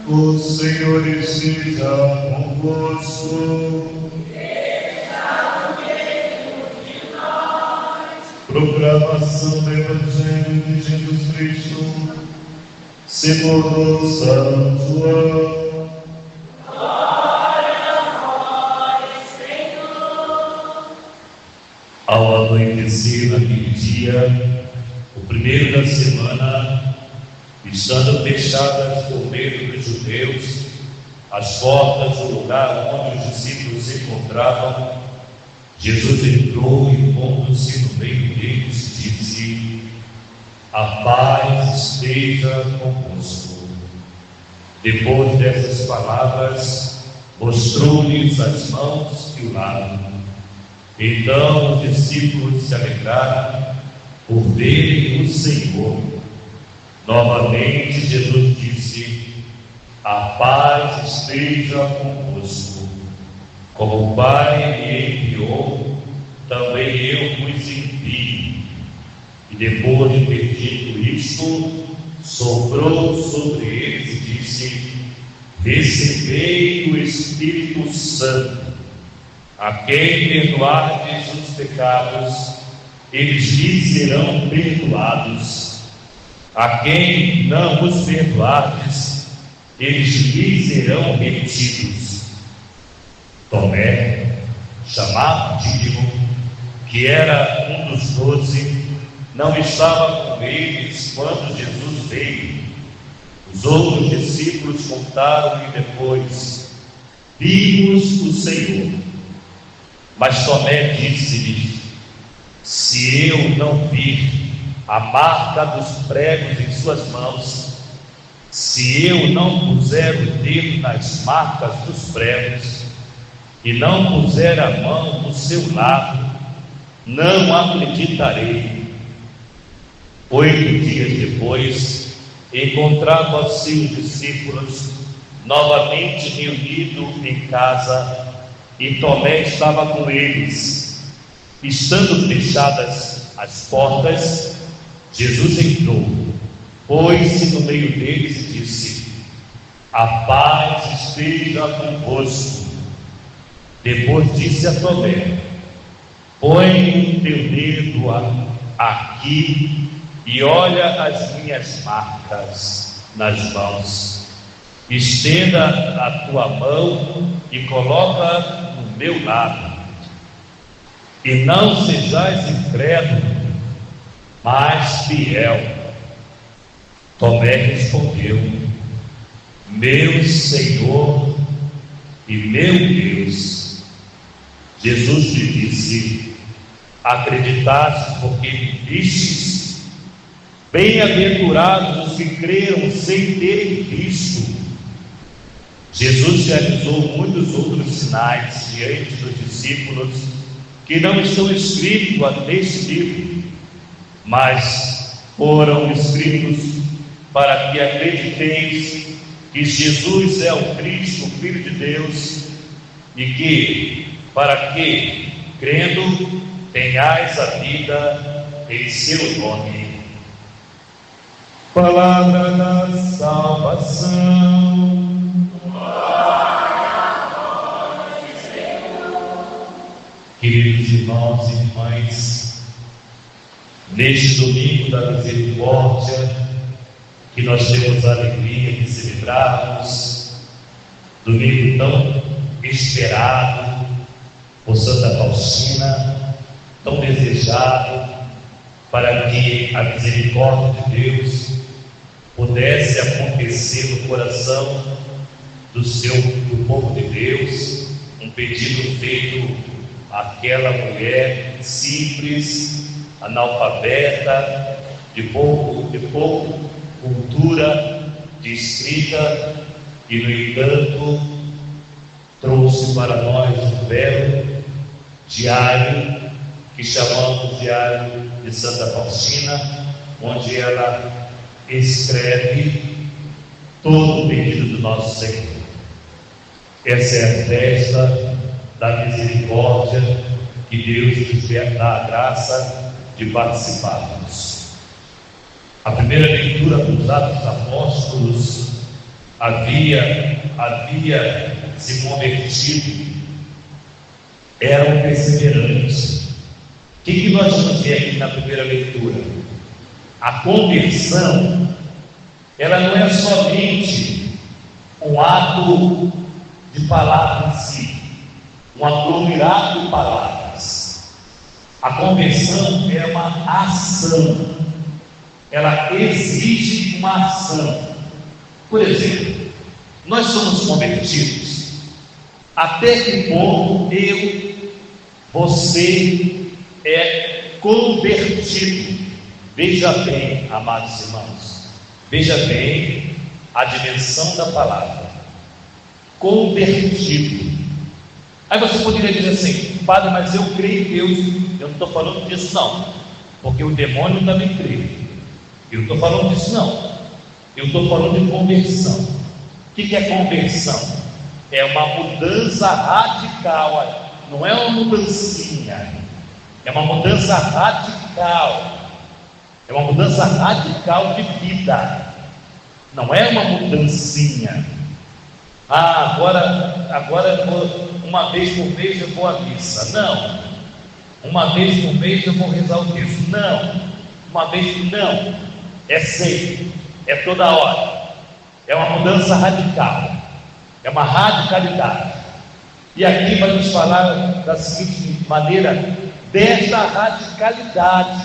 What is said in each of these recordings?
O Senhor esteja convosco. Proclamação do Evangelho de Jesus Cristo segundo São João. Glória a vós, Senhor. Ao anoitecer naquele dia, o primeiro da semana, estando fechadas por medo dos judeus as portas do lugar onde os discípulos se encontravam, Jesus entrou e, pondo-se no meio deles, disse: a paz esteja convosco. Depois dessas palavras, mostrou-lhes as mãos e o lado. Então os discípulos se alegraram por verem o Senhor. Novamente Jesus disse: a paz esteja convosco. Como o Pai me enviou, também eu vos envio. E depois de ter dito isto, soprou sobre eles e disse: recebei o Espírito Santo. A quem perdoardes os pecados, eles lhes serão perdoados. A quem não os perdoardes, eles lhes serão retidos. Tomé, chamado Dídimo, que era um dos 12, não estava com eles quando Jesus veio. Os outros discípulos contaram-lhe depois: vimos o Senhor. Mas Tomé disse-lhe: se eu não vir a marca dos pregos em suas mãos, se eu não puser o dedo nas marcas dos pregos, e não puser a mão no seu lado, não acreditarei. 8 dias depois, encontravam-se os discípulos novamente reunidos em casa, e Tomé estava com eles. Estando fechadas as portas, Jesus entrou, pôs-se no meio deles e disse: a paz esteja convosco. Depois disse a Tomé: põe o teu dedo aqui e olha as minhas marcas nas mãos. Estenda a tua mão e coloca no meu lado. E não sejais incrédulo, mas fiel. Tomé respondeu: meu Senhor e meu Deus. Jesus lhe disse: acreditaste porque me vistes? Bem-aventurados os que creram sem terem visto. Jesus realizou muitos outros sinais diante dos discípulos que não estão escritos neste livro, mas foram escritos para que acrediteis que Jesus é o Cristo, o Filho de Deus, e que, para que, crendo, tenhais a vida em seu nome. Palavra da salvação. Queridos irmãos e irmãs, neste domingo da misericórdia, que nós temos a alegria de celebrarmos, domingo tão esperado por Santa Faustina, tão desejado, para que a misericórdia de Deus pudesse acontecer no coração do povo de Deus, um pedido feito àquela mulher simples, analfabeta, de pouco cultura de escrita, e no entanto trouxe para nós um belo diário que chamamos Diário de Santa Faustina, onde ela escreve todo o pedido do nosso Senhor. Essa é a festa da misericórdia que Deus nos dá a graça de participarmos. A primeira leitura dos Atos Apóstolos havia se convertido eram perseverantes. O que nós vamos ver aqui na primeira leitura? A conversão, ela não é somente um ato de palavra em si, um aglomerado de palavras. A conversão é uma ação, ela exige uma ação. Por exemplo, nós somos convertidos. Até que ponto você é convertido? Veja bem, amados irmãos, veja bem a dimensão da palavra. Convertido. Aí você poderia dizer assim: Padre, mas eu creio em Deus. Eu não estou falando disso não, porque o demônio também crê. Eu não estou falando disso não. Eu estou falando de conversão. O que é conversão? É uma mudança radical. Não é uma mudancinha, é uma mudança radical. É uma mudança radical de vida. Não é uma mudancinha. Agora eu vou, uma vez por mês eu vou à missa. Não. Uma vez por mês eu vou rezar o texto. Não. Uma vez não. É sempre. É toda hora. É uma mudança radical. É uma radicalidade. E aqui vai nos falar da seguinte maneira: desta radicalidade.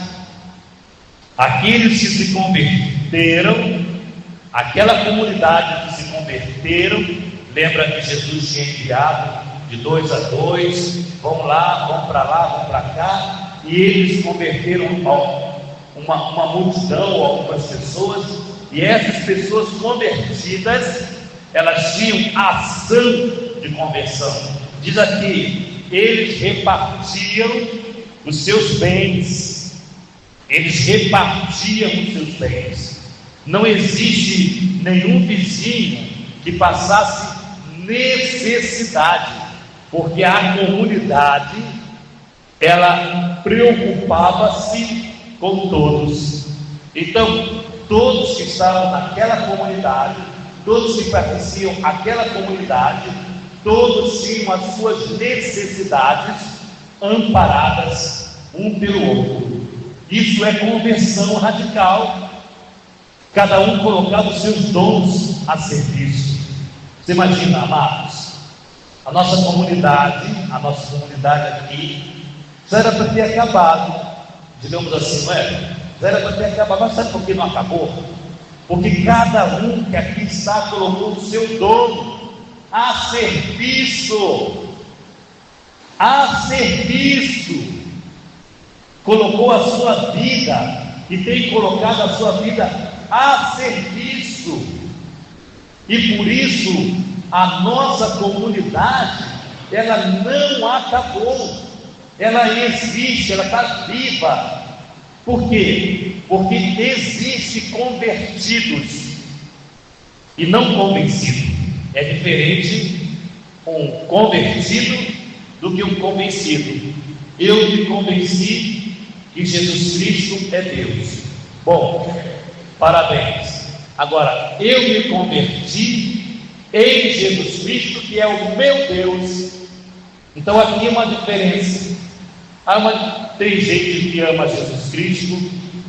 Aqueles que se converteram, aquela comunidade que se converteram, lembra que Jesus tinha enviado de 2 a 2, vão lá, vão para lá, vão para cá, e eles converteram uma multidão, algumas pessoas, e essas pessoas convertidas, elas tinham ação de conversão. Diz aqui, eles repartiam os seus bens. Eles repartiam os seus bens. Não existe nenhum vizinho que passasse necessidade, porque a comunidade, ela preocupava-se com todos. Então, todos que estavam naquela comunidade, todos que pertenciam àquela comunidade, todos tinham as suas necessidades amparadas um pelo outro. Isso é conversão radical. Cada um colocava os seus dons a serviço. Você imagina, amados, a nossa comunidade aqui, já era para ter acabado, digamos assim, não é? Já era para ter acabado, mas sabe por que não acabou? Porque cada um que aqui está colocou o seu dom a serviço. Colocou a sua vida e tem colocado a sua vida a serviço. E por isso a nossa comunidade, ela não acabou, ela existe, ela está viva. Por quê? Porque existe convertidos e não convencido. É diferente um convertido do que um convencido. Eu me convenci que Jesus Cristo é Deus. Bom, parabéns. Agora, eu me converti em Jesus Cristo, que é o meu Deus. Então aqui é uma diferença. Tem gente que ama Jesus Cristo,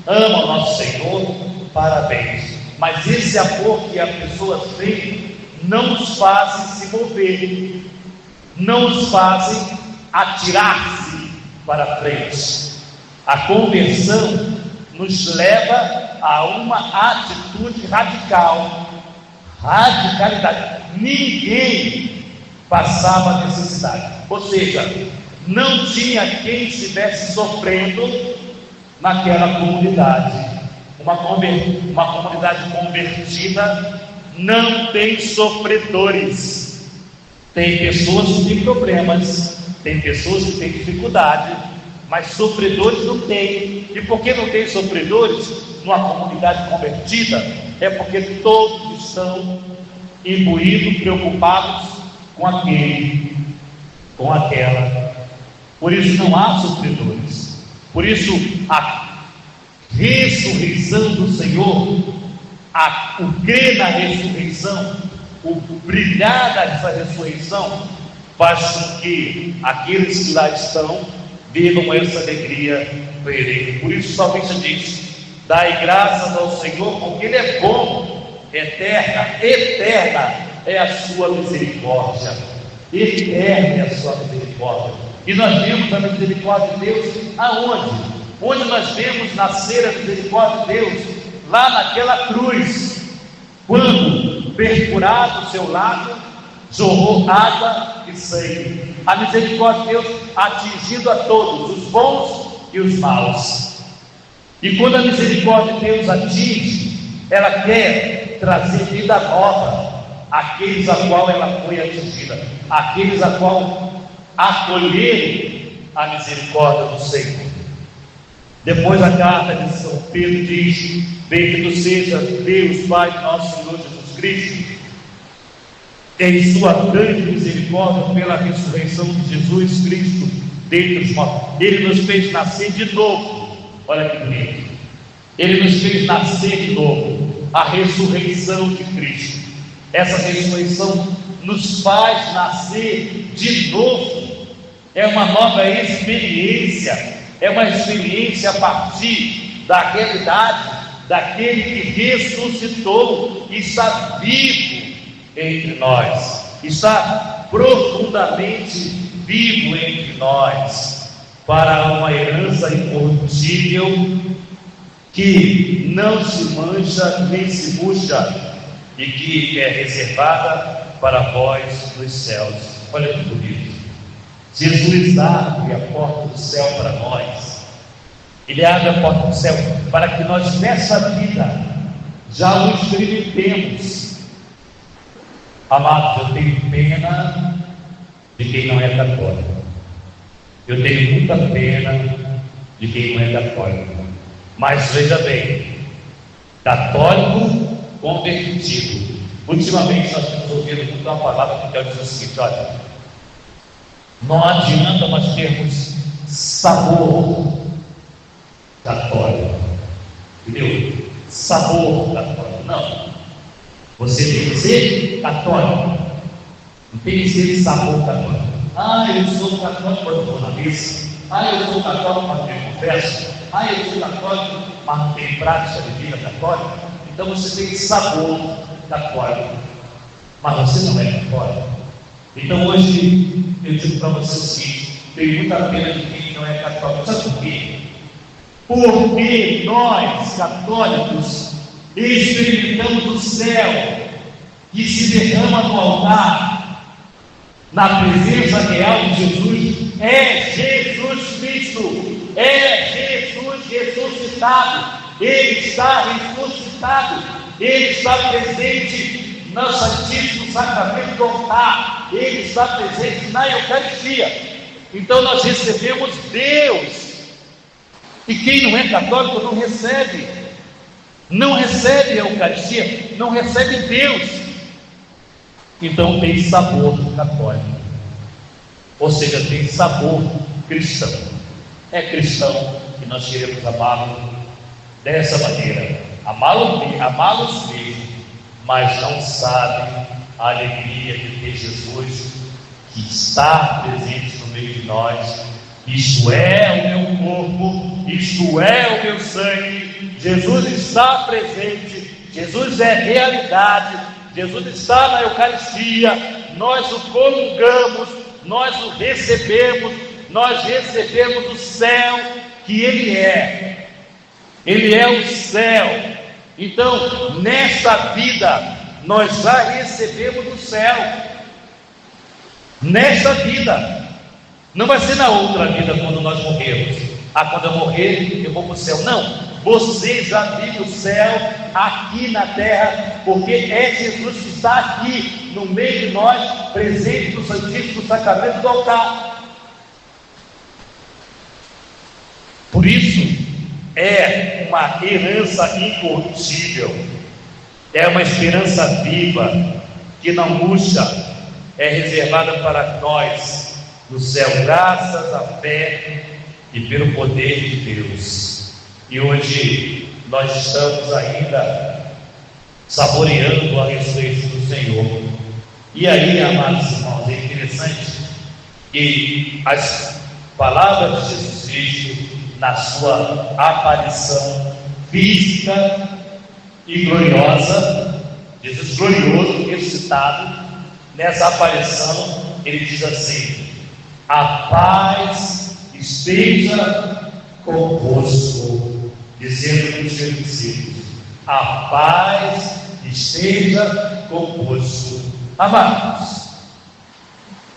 ama o nosso Senhor, parabéns. Mas esse amor que as pessoas têm não os fazem se mover, não os fazem atirar-se para frente. A conversão nos leva a uma atitude radical. Radicalidade. Ninguém passava necessidade. Ou seja, não tinha quem estivesse sofrendo naquela comunidade. Uma comunidade convertida não tem sofredores. Tem pessoas que têm problemas, tem pessoas que têm dificuldade, mas sofredores não tem. E por que não tem sofredores numa comunidade convertida? É porque todos estão imbuídos, preocupados com aquele, com aquela. Por isso não há sofredores. Por isso a ressurreição do Senhor, o crer na ressurreição, o brilhar dessa ressurreição faz com que aqueles que lá estão vivam essa alegria perene. Por isso o salmista diz: dai graças ao Senhor, porque Ele é bom, eterna é a sua misericórdia, eterna é a sua misericórdia. E nós vemos a misericórdia de Deus aonde? Onde nós vemos nascer a misericórdia de Deus? Lá naquela cruz, quando perfurado o seu lado, jorrou água e sangue. A misericórdia de Deus atingindo a todos, os bons e os maus. E quando a misericórdia de Deus atinge, ela quer trazer vida nova àqueles a qual ela foi atingida, àqueles a qual acolheram a misericórdia do Senhor. Depois a carta de São Pedro diz: bendito seja Deus Pai de nosso Senhor Jesus Cristo, em sua grande misericórdia, pela ressurreição de Jesus Cristo dentre os mortos. Ele nos fez nascer de novo. Olha que bonito. Ele nos fez nascer de novo. A ressurreição de Cristo. Essa ressurreição nos faz nascer de novo. É uma nova experiência. É uma experiência a partir da realidade daquele que ressuscitou e está vivo entre nós, está profundamente vivo entre nós, para uma herança incorruptível que não se mancha nem se murcha e que é reservada para vós nos céus. Olha que bonito. Jesus abre a porta do céu para nós. Ele abre a porta do céu para que nós nessa vida já o experimentemos. Amados, eu tenho pena de quem não é católico. Eu tenho muita pena de quem não é católico. Mas veja bem, católico convertido. Ultimamente nós temos ouvido muito uma palavra que diz o seguinte: olha, não adianta nós termos sabor católico, entendeu? Sabor católico, não. Você tem que ser católico, não tem que ser sabor católico. Eu sou católico quando vou na missa. Eu sou católico quando eu confesso. Eu sou católico mas não tem prática de vida católica. Então você tem sabor católico, mas você não é católico. Então hoje eu digo para você o seguinte: tenho muita pena de quem não é católico. Sabe por quê? Porque nós católicos experimentamos o céu que se derrama no altar, na presença real de Jesus. É Jesus Cristo, é Jesus ressuscitado. Ele está ressuscitado, Ele está presente no Santíssimo Sacramento do altar, Ele está presente na Eucaristia. Então nós recebemos Deus. E quem não é católico não recebe a Eucaristia, não recebe Deus. Então tem sabor católico, ou seja, tem sabor cristão. É cristão que nós queremos amá-lo dessa maneira, amá-los mesmo, mas não sabem a alegria de ter Jesus que está presente no meio de nós. Isto é o meu corpo, isto é o meu sangue. Jesus está presente, Jesus é realidade, Jesus está na Eucaristia. Nós o comungamos, nós o recebemos, nós recebemos o céu que Ele é. Ele é o céu. Então, nesta vida, nós já recebemos o céu. Nesta vida. Não vai ser na outra vida quando nós morrermos. Quando eu morrer, eu vou para o céu. Não, você já vive o céu aqui na terra, porque é Jesus que está aqui no meio de nós, presente no Santíssimo Sacramento do altar. Por isso, é uma herança incorruptível, é uma esperança viva, que não murcha, é reservada para nós no céu, graças à fé e pelo poder de Deus. E hoje nós estamos ainda saboreando a ressurreição do Senhor. E aí, amados irmãos, é interessante que as palavras de Jesus Cristo, na sua aparição física e gloriosa, Jesus glorioso, ressuscitado, nessa aparição, ele diz assim: a paz esteja convosco, dizendo para os seus discípulos: a paz esteja convosco. Amados,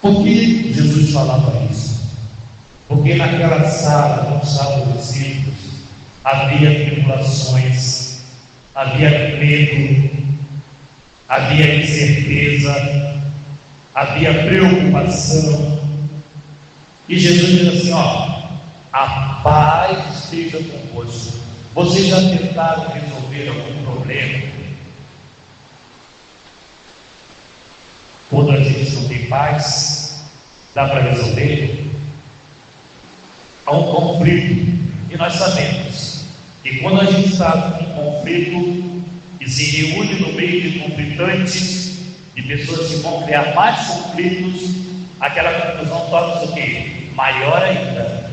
por que Jesus falava isso? Porque naquela sala, onde estavam os discípulos, havia tribulações, havia medo, havia incerteza, havia preocupação. E Jesus diz assim: ó, a paz esteja convosco. Vocês já tentaram resolver algum problema? Quando a gente não tem paz, dá para resolver? Há um conflito, e nós sabemos que quando a gente está em conflito e se reúne no meio de conflitantes, de pessoas que vão criar mais conflitos, aquela confusão torna-se o quê? Maior ainda,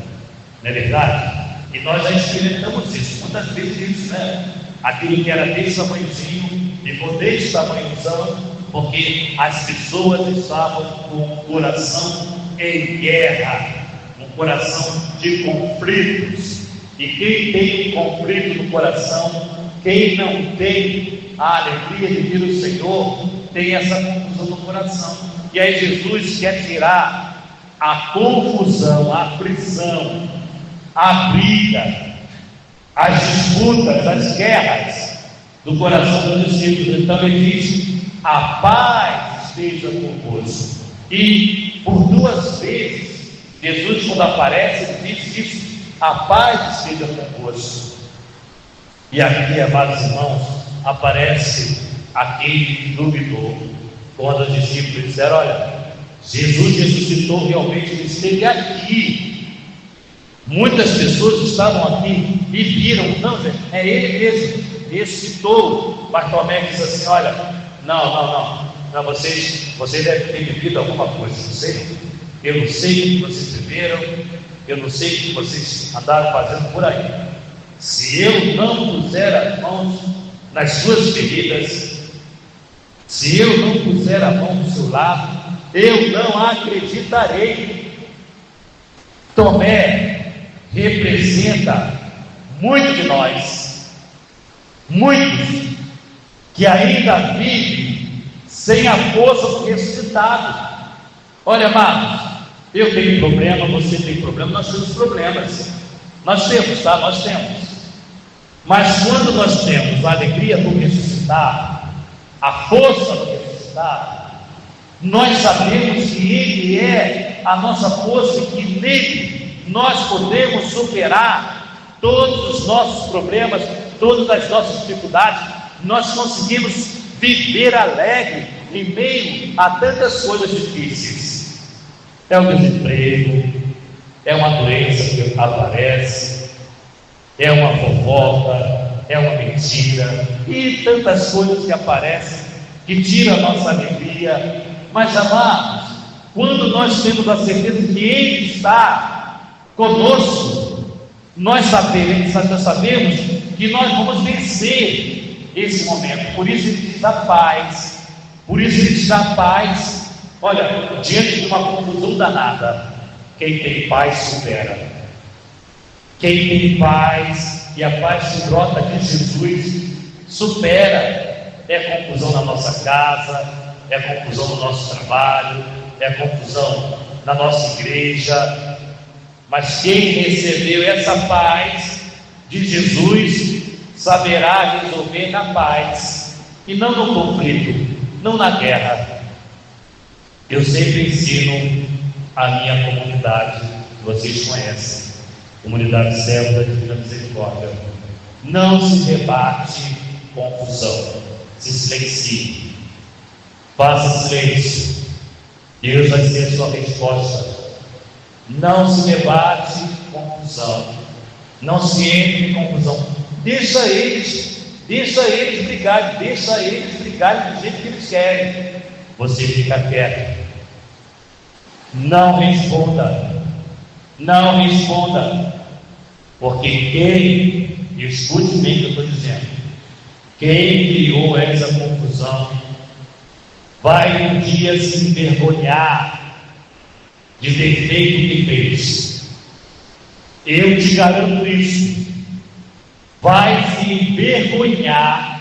não é verdade? E nós já experimentamos isso, muitas vezes isso, né? Aquilo que era desse tamanhozinho, ficou desse tamanhozão, porque as pessoas estavam com o coração em guerra, um coração de conflitos. E quem tem um conflito no coração, quem não tem a alegria de vir o Senhor, tem essa confusão no coração. E aí Jesus quer tirar a confusão, a aflição, a briga, as disputas, as guerras do coração dos discípulos. Então ele diz: a paz esteja convosco. E por duas vezes Jesus, quando aparece, ele diz isso: a paz esteja convosco. E aqui, amados irmãos, aparece aquele que duvidou, quando os discípulos disseram: olha, Jesus ressuscitou, realmente ele esteve aqui. Muitas pessoas estavam aqui e viram: não, é ele mesmo, ressuscitou. Mas Tomé diz assim: olha, não, vocês devem ter vivido alguma coisa, não sei. Eu não sei o que vocês viveram, eu não sei o que vocês andaram fazendo por aí. Se eu não puser as mãos nas suas feridas, se eu não puser a mão do seu lado, eu não acreditarei. Tomé representa muito de nós, muitos que ainda vivem sem a força do ressuscitado. Olha, amados, eu tenho problema, você tem problema, nós temos problemas. Nós temos, tá? Nós temos. Mas quando nós temos a alegria do ressuscitado, a força do ressuscitado, nós sabemos que Ele é a nossa força e que nele nós podemos superar todos os nossos problemas, todas as nossas dificuldades. Nós conseguimos viver alegre em meio a tantas coisas difíceis. É o desemprego, é uma doença que aparece, é uma fofoca, é uma mentira e tantas coisas que aparecem que tiram a nossa alegria. Mas, amados, quando nós temos a certeza que Ele está conosco, nós sabemos que nós vamos vencer esse momento. Por isso Ele diz a paz. Por isso Ele diz a paz. Olha, diante de uma confusão danada, quem tem paz supera. Quem tem paz, e a paz que brota de Jesus, supera. É confusão na nossa casa, é confusão no nosso trabalho, é confusão na nossa igreja. Mas quem recebeu essa paz de Jesus saberá resolver na paz e não no conflito, não na guerra. Eu sempre ensino a minha comunidade, que vocês conhecem, comunidade Servo da Divina Misericórdia: não se rebate confusão, se silencie, faça silêncio, Deus vai ser a sua resposta. Não se debate confusão, não se entre em confusão, deixa eles brigarem do jeito que eles querem. você fica quieto. Não responda. Não responda. Porque quem, escute bem o que eu estou dizendo, quem criou essa confusão vai um dia se envergonhar de ter feito o que fez. Eu te garanto isso. Vai se envergonhar,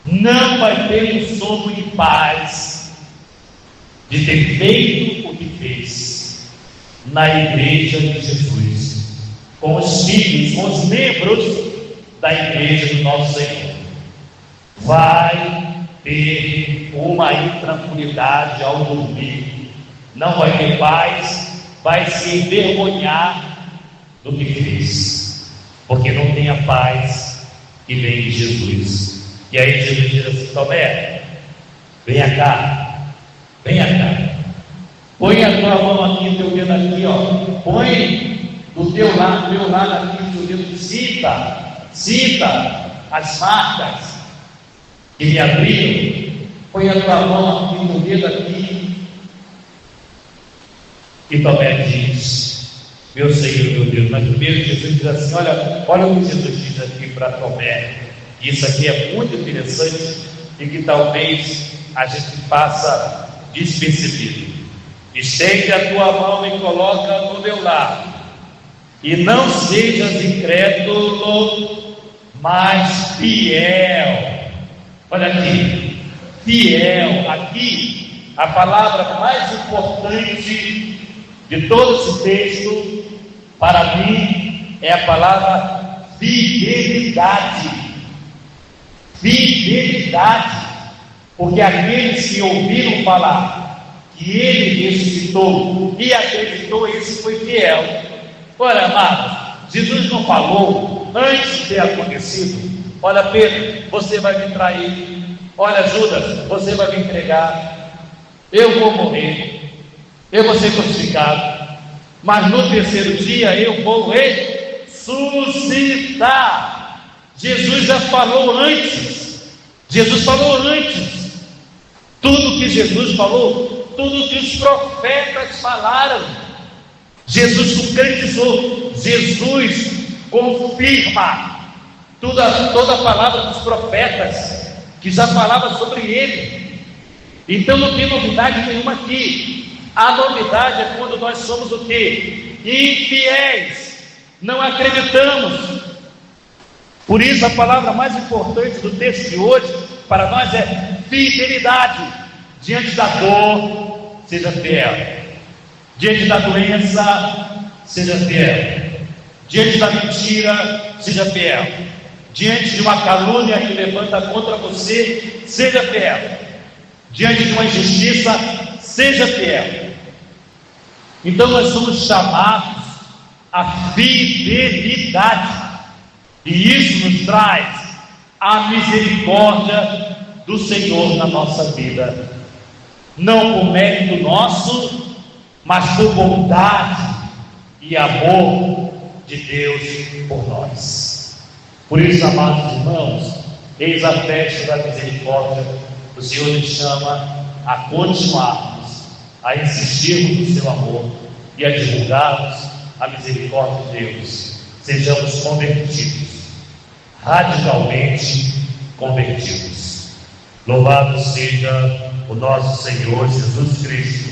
não vai ter um sono de paz de ter feito o que fez na igreja de Jesus, com os filhos, com os membros da igreja do nosso Senhor. Vai ter uma intranquilidade ao dormir, não vai ter paz, vai se envergonhar do que fez, porque não tem a paz que vem de Jesus. E aí Jesus diz assim: Tomé, venha cá, põe a tua mão aqui, o teu dedo aqui, ó, põe do teu lado, do meu lado aqui, o teu dedo, sinta as marcas que me abriram, põe a tua mão aqui, o teu dedo aqui. E Tomé diz: meu Senhor, meu Deus. Mas primeiro Jesus diz assim: olha o que Jesus diz aqui para Tomé. Isso aqui é muito interessante e que talvez a gente passa despercebido. Estende a tua mão e coloca no meu lado, e não sejas incrédulo, mas fiel. Olha aqui, fiel. Aqui a palavra mais importante de todo esse texto para mim é a palavra fidelidade. Fidelidade, porque aqueles que ouviram falar que ele ressuscitou e acreditou, esse foi fiel. Ora, amados, Jesus não falou antes de ter acontecido: olha, Pedro, você vai me trair. Olha, Judas, você vai me entregar. Eu vou morrer. Eu vou ser crucificado. Mas no terceiro dia eu vou ressuscitar. Jesus já falou antes. Jesus falou antes. Tudo que Jesus falou, tudo que os profetas falaram, Jesus concretizou. Jesus confirma toda a palavra dos profetas que já falava sobre ele. Então não tem novidade nenhuma aqui. A novidade é quando nós somos o quê? Infiéis, não acreditamos. Por isso a palavra mais importante do texto de hoje para nós é fidelidade. Diante da dor, seja fiel. Diante da doença, seja fiel. Diante da mentira, seja fiel. Diante de uma calúnia que levanta contra você, seja fiel. Diante de uma injustiça, seja fiel. Então nós somos chamados à fidelidade, e isso nos traz a misericórdia do Senhor na nossa vida, não por mérito nosso, mas por bondade e amor de Deus por nós. Por isso, amados irmãos, eis a festa da misericórdia. O Senhor nos chama a continuarmos, a insistirmos no seu amor e a divulgarmos a misericórdia de Deus. Sejamos convertidos, radicalmente convertidos. Louvado seja o nosso Senhor Jesus Cristo,